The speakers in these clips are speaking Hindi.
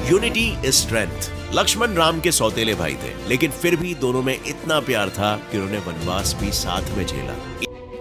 Unity is strength. Lakshman Ram के सौतेले भाई थे, लेकिन फिर भी दोनों में इतना प्यार था कि उन्होंने वनवास भी साथ में झेला।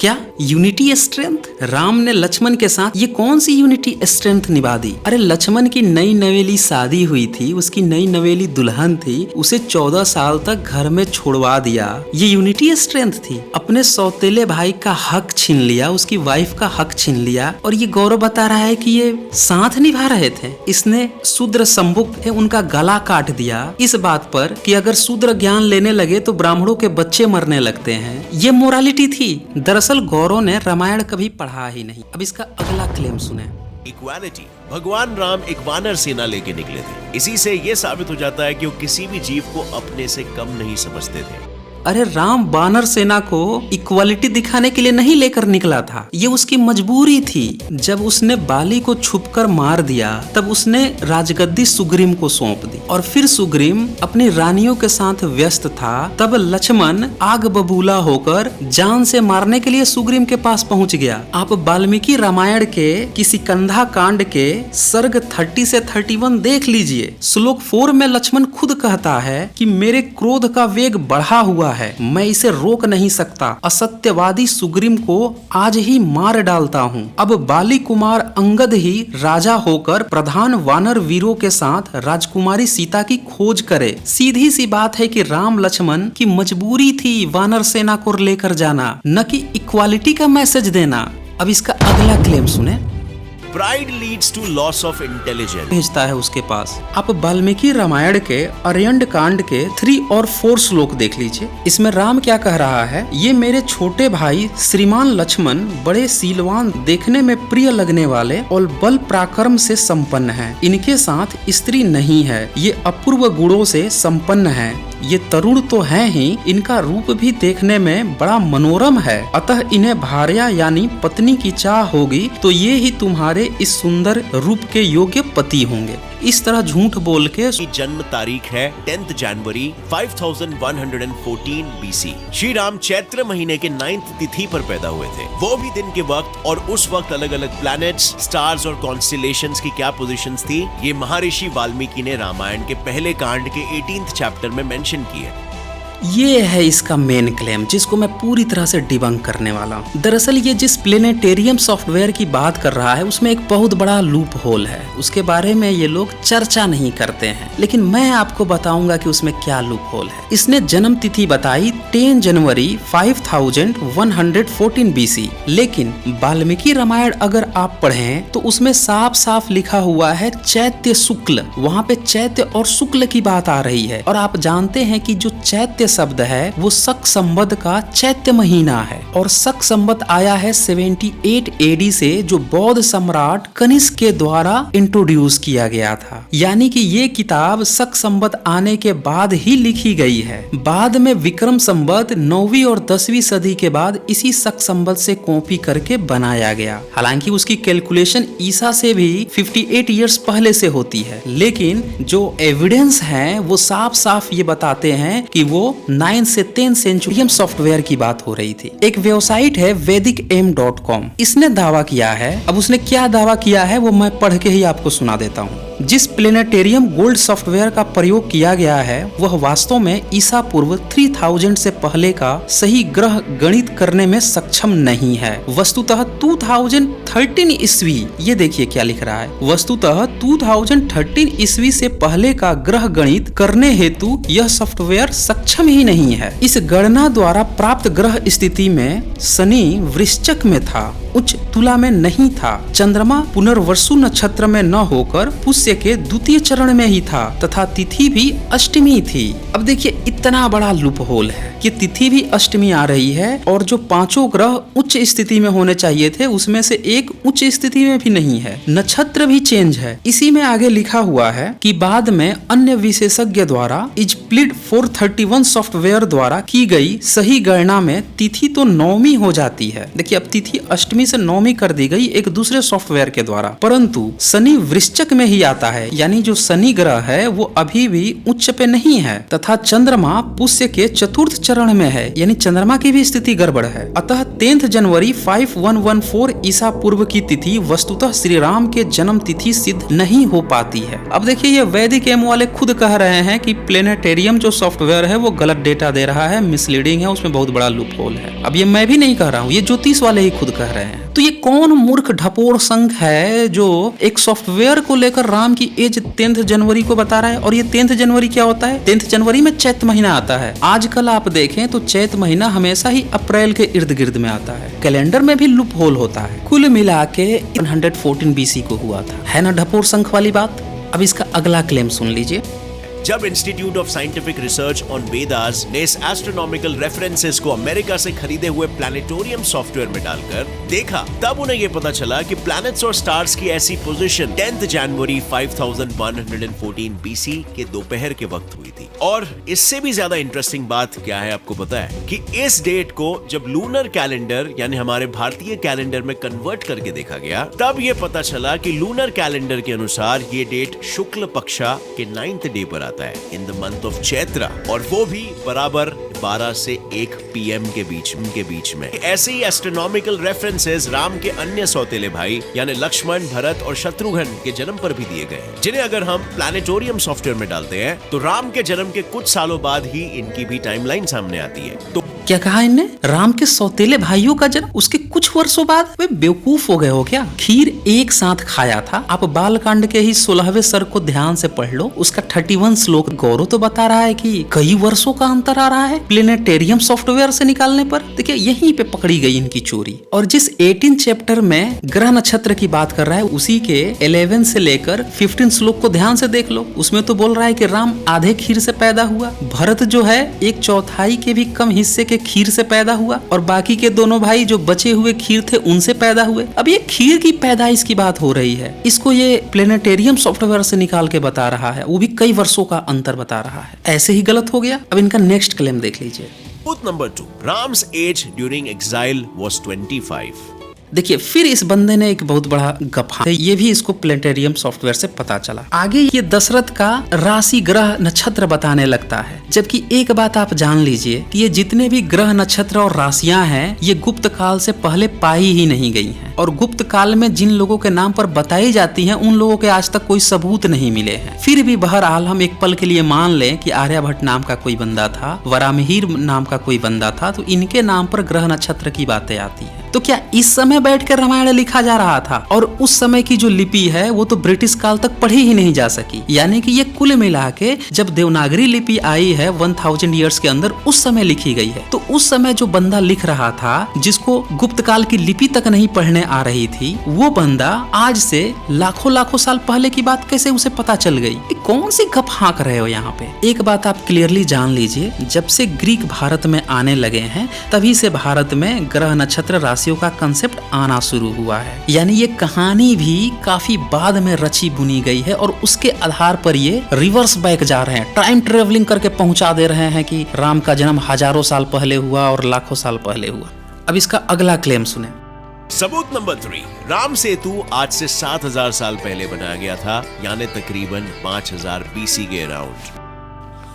क्या यूनिटी स्ट्रेंथ? राम ने लक्ष्मण के साथ ये कौन सी यूनिटी स्ट्रेंथ निभा दी? अरे लक्ष्मण की नई नवेली शादी हुई थी, उसकी नई नवेली दुल्हन थी, उसे 14 साल तक घर में छोड़वा दिया। ये यूनिटी स्ट्रेंथ थी। अपने सौतेले भाई का हक छीन लिया, उसकी वाइफ का हक छीन लिया, और ये गौरव बता रहा है कि ये साथ निभा रहे थे। इसने शूद्र संभुक थे, उनका गला काट दिया इस बात पर कि अगर शूद्र ज्ञान लेने लगे तो ब्राह्मणों के बच्चे मरने लगते हैं। ये मोरालिटी थी। दरअसल गौरव ने रामायण कभी पढ़ा ही नहीं। अब इसका अगला क्लेम सुने। इक्वालिटी। भगवान राम एक वानर सेना लेके निकले थे। इसी से ये साबित हो जाता है कि वो किसी भी जीव को अपने से कम नहीं समझते थे। अरे राम वानर सेना को इक्वालिटी दिखाने के लिए नहीं लेकर निकला था, ये उसकी मजबूरी थी। जब उसने बाली को छुपकर मार दिया तब उसने राजगद्दी सुग्रीव को सौंप दी, और फिर सुग्रीव अपनी रानियों के साथ व्यस्त था। तब लक्ष्मण आग बबूला होकर जान से मारने के लिए सुग्रीव के पास पहुंच गया। आप वाल्मीकि रामायण के किसी कंधा कांड के सर्ग 30 से 31 देख लीजिए। श्लोक 4 में लक्ष्मण खुद कहता है कि मेरे क्रोध का वेग बढ़ा हुआ है, मैं इसे रोक नहीं सकता। असत्यवादी सुग्रीव को आज ही मार डालता हूँ। अब बाली कुमार अंगद ही राजा होकर प्रधान वानर वीरों के साथ राजकुमारी सीता की खोज करे। सीधी सी बात है कि राम लक्ष्मण की मजबूरी थी वानर सेना को लेकर जाना, न कि इक्वालिटी का मैसेज देना। अब इसका अगला क्लेम सुने। Pride leads to loss of intelligence. भेजता है उसके पास। आप वाल्मीकि रामायण के अरण्य कांड के 3 और 4 श्लोक देख लीजिए। इसमें राम क्या कह रहा है? ये मेरे छोटे भाई श्रीमान लक्ष्मण बड़े सीलवान, देखने में प्रिय लगने वाले और बल पराक्रम से संपन्न हैं। इनके साथ स्त्री नहीं है, ये अपूर्व गुणों से संपन्न है। ये तरुण तो है ही, इनका रूप भी देखने में बड़ा मनोरम है। अतः इन्हें भार्या यानी पत्नी की चाह होगी तो ये ही तुम्हारे इस सुंदर रूप के योग्य पति होंगे। इस तरह झूठ बोल के। जन्म तारीख है 10 जनवरी 5114 BC। श्री राम चैत्र महीने के 9th तिथि पर पैदा हुए थे। वो भी दिन के वक्त, और उस वक्त अलग अलग प्लैनेट्स, स्टार्स और कॉन्स्टेलेशंस की क्या पोजीशंस थी, ये महर्षि वाल्मीकि ने रामायण के पहले कांड के 18th चैप्टर में मेंशन की है। ये है इसका मेन क्लेम, जिसको मैं पूरी तरह से डिबंक करने वाला हूँ। दरअसल ये जिस प्लेनेटेरियम सॉफ्टवेयर की बात कर रहा है उसमें एक बहुत बड़ा लूप होल है। उसके बारे में ये लोग चर्चा नहीं करते हैं, लेकिन मैं आपको बताऊंगा कि उसमें क्या लूप होल है। इसने जन्म तिथि बताई 10 जनवरी 5114 BC, लेकिन वाल्मीकि रामायण अगर आप पढ़ें तो उसमें साफ साफ लिखा हुआ है चैत्य शुक्ल। वहाँ पे चैत्य और शुक्ल की बात आ रही है, और आप जानते हैं कि जो चैत्य शब्द है वो शक संवत का चैत्य महीना है, और शक संवत आया है 78 AD से, जो बौद्ध सम्राट कनिष्क के द्वारा इंट्रोड्यूस किया गया था। यानी कि ये किताब शक संवत आने के बाद ही लिखी गई है। बाद में विक्रम संवत 9वीं और 10वीं सदी के बाद इसी शक संवत से कॉपी करके बनाया गया। हालांकि उसकी कैलकुलेशन ईसा से भी 58 ईयर्स पहले से होती है, लेकिन जो एविडेंस है वो साफ साफ ये बताते हैं कि वो 9 से 10 सेंचुरी सॉफ्टवेयर की बात हो रही थी। एक वेबसाइट है vedicm.com, इसने दावा किया है। अब उसने क्या दावा किया है वो मैं पढ़ के ही आपको सुना देता हूँ। जिस प्लेनेटेरियम गोल्ड सॉफ्टवेयर का प्रयोग किया गया है वह वास्तव में ईसा पूर्व 3000 से पहले का सही ग्रह गणित करने में सक्षम नहीं है। वस्तुतः 2013 ईस्वी, ये देखिए क्या लिख रहा है, वस्तुतः 2013 ईस्वी से पहले का ग्रह गणित करने हेतु यह सॉफ्टवेयर सक्षम ही नहीं है। इस गणना द्वारा प्राप्त ग्रह स्थिति में शनि वृश्चिक में था, उच्च तुला में नहीं था, चंद्रमा पुनर्वसु नक्षत्र में न होकर पुष्य के द्वितीय चरण में ही था, तथा तिथि भी अष्टमी थी। अब देखिए इतना बड़ा लूप होल है कि तिथि भी अष्टमी आ रही है, और जो 5 ग्रह उच्च स्थिति में होने चाहिए थे उसमें से एक उच्च स्थिति में भी नहीं है। नक्षत्र भी चेंज है। इसी में आगे लिखा हुआ है कि बाद में अन्य विशेषज्ञ द्वारा इजप्लिड 431 सॉफ्टवेयर द्वारा की गई सही गणना में तिथि तो 9वीं हो जाती है। देखिए अब तिथि अष्टमी 8वीं से 9वीं कर दी गई एक दूसरे सॉफ्टवेयर के द्वारा, परंतु शनि वृश्चिक में ही आता है, यानी जो शनि ग्रह है वो अभी भी उच्च पे नहीं है तथा चंद्रमा पुष्य के चतुर्थ चरण में है, यानी चंद्रमा की भी स्थिति गड़बड़ है। अतः 10 जनवरी 5114 ईसा पूर्व की तिथि वस्तुतः श्री राम के जन्म तिथि सिद्ध नहीं हो पाती है। अब देखिए ये वैदिक एम वाले खुद कह रहे हैं कि प्लेनेटेरियम जो सॉफ्टवेयर है वो गलत डेटा दे रहा है, मिसलीडिंग है, उसमें बहुत बड़ा लूप होल है। अब ये मैं भी नहीं कह रहा हूँ, ये ज्योतिष वाले ही खुद कह रहे हैं। तो ये कौन मूर्ख ढपोर संघ है जो एक सॉफ्टवेयर को लेकर राम की एज 10 जनवरी को बता रहा है? और ये 10 जनवरी क्या होता है? 10 जनवरी में चैत महीना आता है। आजकल आप देखें तो चैत महीना हमेशा ही अप्रैल के इर्द गिर्द में आता है। कैलेंडर में भी लूप होल होता है। कुल मिला के 114 BC को हुआ था, है ना ढपोर संघ वाली बात। अब इसका अगला क्लेम सुन लीजिए। जब institute of scientific research on Vedas ने इस एस्ट्रोनॉमिकल रेफरेंसेस को अमेरिका से खरीदे हुए प्लैनेटोरियम सॉफ्टवेयर में डालकर देखा, तब उन्हें यह पता चला कि प्लैनेट्स और स्टार्स की ऐसी पोजीशन 10 जनवरी 5114 BC के दोपहर के वक्त हुई थी। और इससे भी ज्यादा इंटरेस्टिंग बात क्या है आपको पता है कि इस डेट को जब लूनर कैलेंडर यानी हमारे भारतीय कैलेंडर में कन्वर्ट करके देखा गया, तब यह पता चला कि लूनर कैलेंडर के अनुसार ये डेट शुक्ल पक्षा के 9th डे पर आता है in the month of Chaitra, और वो भी बराबर 12 से 1 PM के बीच में। ऐसे ही एस्ट्रोनॉमिकल रेफरेंसेस राम के अन्य सौतेले भाई यानी लक्ष्मण, भरत और शत्रुघ्न के जन्म पर भी दिए गए हैं, जिन्हें अगर हम प्लैनेटोरियम सॉफ्टवेयर में डालते हैं तो राम के जन्म के कुछ सालों बाद ही इनकी भी टाइमलाइन सामने आती है। तो क्या कहा इनने? राम के सौतेले भाइयों का जन्म उसके कुछ वर्षों बाद? वे बेवकूफ हो गए हो क्या? खीर एक साथ खाया था। आप बालकांड के ही 16वें सर्ग को ध्यान से पढ़ लो, उसका 31 श्लोक गौरव तो बता रहा है कि कई वर्षों का अंतर आ रहा है प्लेनेटेरियम सॉफ्टवेयर से निकालने पर। देखिए यहीं पे पकड़ी गई इनकी चोरी। और जिस 18 चैप्टर में ग्रह नक्षत्र की बात कर रहा है, उसी के 11 से लेकर 15 श्लोक को ध्यान से देख लो। उसमें तो बोल रहा है कि राम आधे खीर से पैदा हुआ, भरत जो है 1/4 के भी कम हिस्से के खीर से पैदा हुआ, और बाकी के दोनों भाई जो बचे हुए खीर थे उनसे पैदा हुए। अब ये खीर की पैदाइश की बात हो रही है, इसको ये प्लेनेटेरियम सॉफ्टवेयर से निकाल के बता रहा है, वो भी कई वर्षों का अंतर बता रहा है। ऐसे ही गलत हो गया। अब इनका नेक्स्ट क्लेम देख लीजिए। Myth number 2, Ram's age during exile was 25. देखिए फिर इस बंदे ने एक बहुत बड़ा गफा, ये भी इसको प्लेनेटेरियम सॉफ्टवेयर से पता चला। आगे ये दशरथ का राशि ग्रह नक्षत्र बताने लगता है, जबकि एक बात आप जान लीजिए कि ये जितने भी ग्रह नक्षत्र और राशियां हैं ये गुप्त काल से पहले पाई ही नहीं गई हैं, और गुप्त काल में जिन लोगों के नाम पर बताई जाती हैं उन लोगों के आज तक कोई सबूत नहीं मिले हैं। फिर भी बहरहाल हम एक पल के लिए मान लें कि आर्यभट्ट नाम का कोई बंदा था, वरामिहिर नाम का कोई बंदा था, तो इनके नाम पर ग्रह नक्षत्र की बातें आती है। तो क्या इस समय बैठकर रामायण लिखा जा रहा था? और उस समय की जो लिपि है वो तो ब्रिटिश काल तक पढ़ी ही नहीं जा सकी, यानी कि ये कुल मिला के जब देवनागरी लिपि आई है 1000 ईयर्स के अंदर, उस समय लिखी गई है। तो उस समय जो बंदा लिख रहा था, जिसको गुप्त काल की लिपि तक नहीं पढ़ने आ रही थी, वो बंदा आज से लाखों साल पहले की बात कैसे उसे पता चल गई? कौन सी गप हाँक रहे हो यहाँ पे? एक बात आप क्लियरली जान लीजिए, जब से ग्रीक भारत में आने लगे हैं तभी से भारत में ग्रह नक्षत्र राशियों का कंसेप्ट आना शुरू हुआ है। यानी ये कहानी भी काफी बाद में रची बुनी गई है, और उसके आधार पर ये रिवर्स बैक जा रहे हैं, टाइम ट्रेवलिंग करके पहुंचा दे रहे हैं कि राम का जन्म हजारों साल पहले हुआ और लाखों साल पहले हुआ। अब इसका अगला क्लेम सुने। सबूत नंबर 3, राम सेतु आज से 7000 साल पहले बनाया गया था, यानी तकरीबन 5000 BC के अराउंड।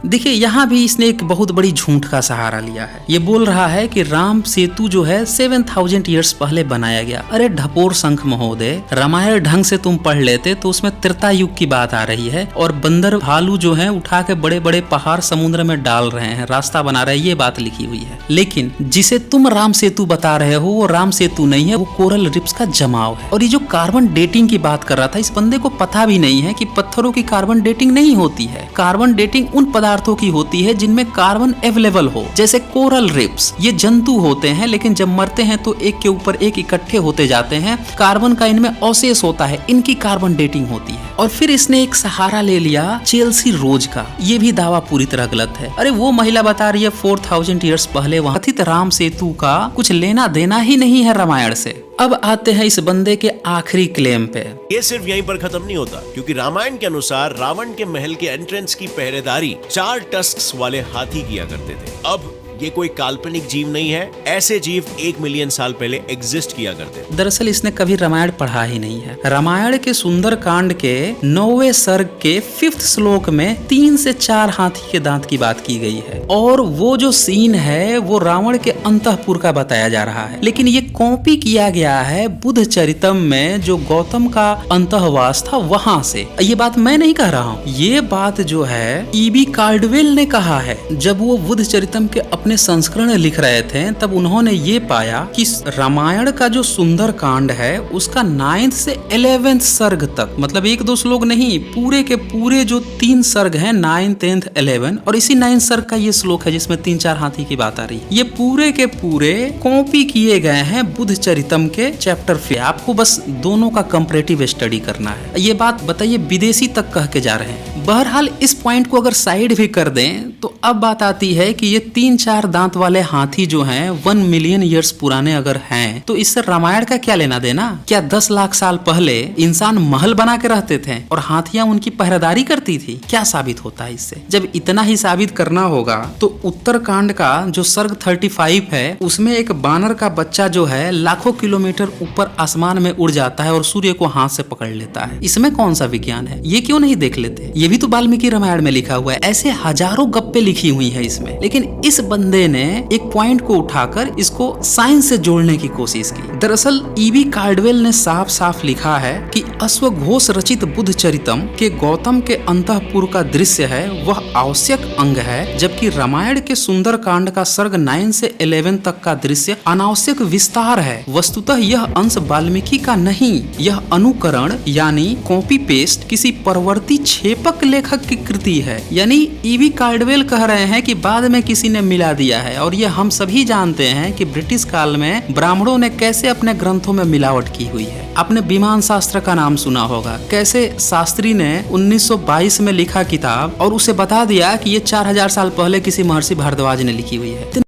देखिए यहाँ भी इसने एक बहुत बड़ी झूठ का सहारा लिया है। ये बोल रहा है कि राम सेतु जो है 7000 ईयर्स पहले बनाया गया। अरे ढपोर शंख महोदय, रामायण ढंग से तुम पढ़ लेते तो उसमें त्रेता युग की बात आ रही है, और बंदर भालू जो है उठा के बड़े बड़े पहाड़ समुद्र में डाल रहे हैं, रास्ता बना रहे हैं, ये बात लिखी हुई है। लेकिन जिसे तुम राम सेतु बता रहे हो वो राम सेतु नहीं है, वो कोरल रिप्स का जमाव है। और ये जो कार्बन डेटिंग की बात कर रहा था, इस बंदे को पता भी नहीं है कि पत्थरों की कार्बन डेटिंग नहीं होती है। कार्बन डेटिंग उन पदार्थों की होती है जिनमें कार्बन अवेलेबल हो, जैसे कोरल रिप्स। ये जंतु होते हैं, लेकिन जब मरते हैं तो एक के ऊपर एक इकट्ठे होते जाते हैं, कार्बन का इनमें अवशेष होता है, इनकी कार्बन डेटिंग होती है। और फिर इसने एक सहारा ले लिया चेल्सी रोज का। ये भी दावा पूरी तरह गलत है। अरे वो महिला बता रही है 4000 ईयर्स पहले वहां कथित राम सेतु का कुछ लेना देना ही नहीं है रामायण से। अब आते हैं इस बंदे के आखिरी क्लेम पे। ये सिर्फ यहीं पर खत्म नहीं होता, क्योंकि रामायण के अनुसार रावण के महल के एंट्रेंस की पहरेदारी 4 टस्क्स वाले हाथी किया करते थे। अब ये कोई काल्पनिक जीव नहीं है, ऐसे जीव 1 मिलियन साल पहले एग्जिस्ट किया करते। दरअसल इसने कभी रामायण पढ़ा ही नहीं है। रामायण के सुंदर कांड के 9वें सर्ग के 5th श्लोक में 3 से 4 हाथी के दांत की बात की गई है और वो जो सीन है वो रावण के अंतःपुर का बताया जा रहा है, लेकिन ये कॉपी किया गया है बुद्ध चरितम में जो गौतम का अंतःवास था वहां से। ये बात मैं नहीं कह रहा हूँ, ये बात जो है ईबी कार्डवेल ने कहा है। जब वो बुद्ध चरितम के अपने संस्करण लिख रहे थे तब उन्होंने ये पाया कि रामायण का जो सुंदर कांड है उसका 9th से 11th सर्ग तक, मतलब 1-2 श्लोक नहीं, पूरे के पूरे जो 3 सर्ग हैं 9, 10, 11 और इसी 9 सर्ग का ये श्लोक है जिसमें 3-4 हाथी की बात आ रही है, ये पूरे के पूरे कॉपी किए गए हैं बुद्ध चरितम के चैप्टर पे। आपको बस दोनों का कंपैरेटिव स्टडी करना है। ये बात बताइए विदेशी तक कह के जा रहे हैं। बहरहाल इस पॉइंट को अगर साइड भी कर दें तो अब बात आती है कि ये 3-4 दांत वाले हाथी जो हैं 1 मिलियन ईयर्स पुराने अगर हैं तो इससे रामायण का क्या लेना देना? क्या 10 लाख साल पहले इंसान महल बना के रहते थे और हाथियां उनकी पहरेदारी करती थी? क्या साबित होता है इससे? जब इतना ही साबित करना होगा तो उत्तरकांड का जो सर्ग 35 है उसमें एक बानर का बच्चा जो है लाखों किलोमीटर ऊपर आसमान में उड़ जाता है और सूर्य को हाथ से पकड़ लेता है। इसमें कौन सा विज्ञान है? ये क्यों नहीं देख लेते? ये भी तो वाल्मीकि रामायण में लिखा हुआ है। ऐसे हजारों गप्पे लिखी हुई है इसमें, लेकिन इस बंदे ने एक पॉइंट को उठाकर इसको साइंस से जोड़ने की कोशिश की। दरअसल ईबी कार्डवेल ने साफ साफ लिखा है कि अश्वघोष रचित बुद्ध चरितम के गौतम के अंतःपुर का दृश्य है वह आवश्यक अंग है, जबकि रामायण के सुंदर कांड का सर्ग 9 से 11 तक का दृश्य अनावश्यक विस्तार है। वस्तुतः यह अंश वाल्मीकि का नहीं, यह अनुकरण यानी कॉपी पेस्ट किसी परवर्ती छेपक लेखक की कृति है। यानी ईबी कार्डवेल कह रहे हैं कि बाद में किसी ने मिला दिया है, और यह हम सभी जानते हैं कि ब्रिटिश काल में ब्राह्मणों ने कैसे अपने ग्रंथों में मिलावट की हुई है। आपने विमान शास्त्र का नाम सुना होगा, कैसे शास्त्री ने 1922 में लिखा किताब और उसे बता दिया कि ये 4000 साल पहले किसी महर्षि भारद्वाज ने लिखी हुई है।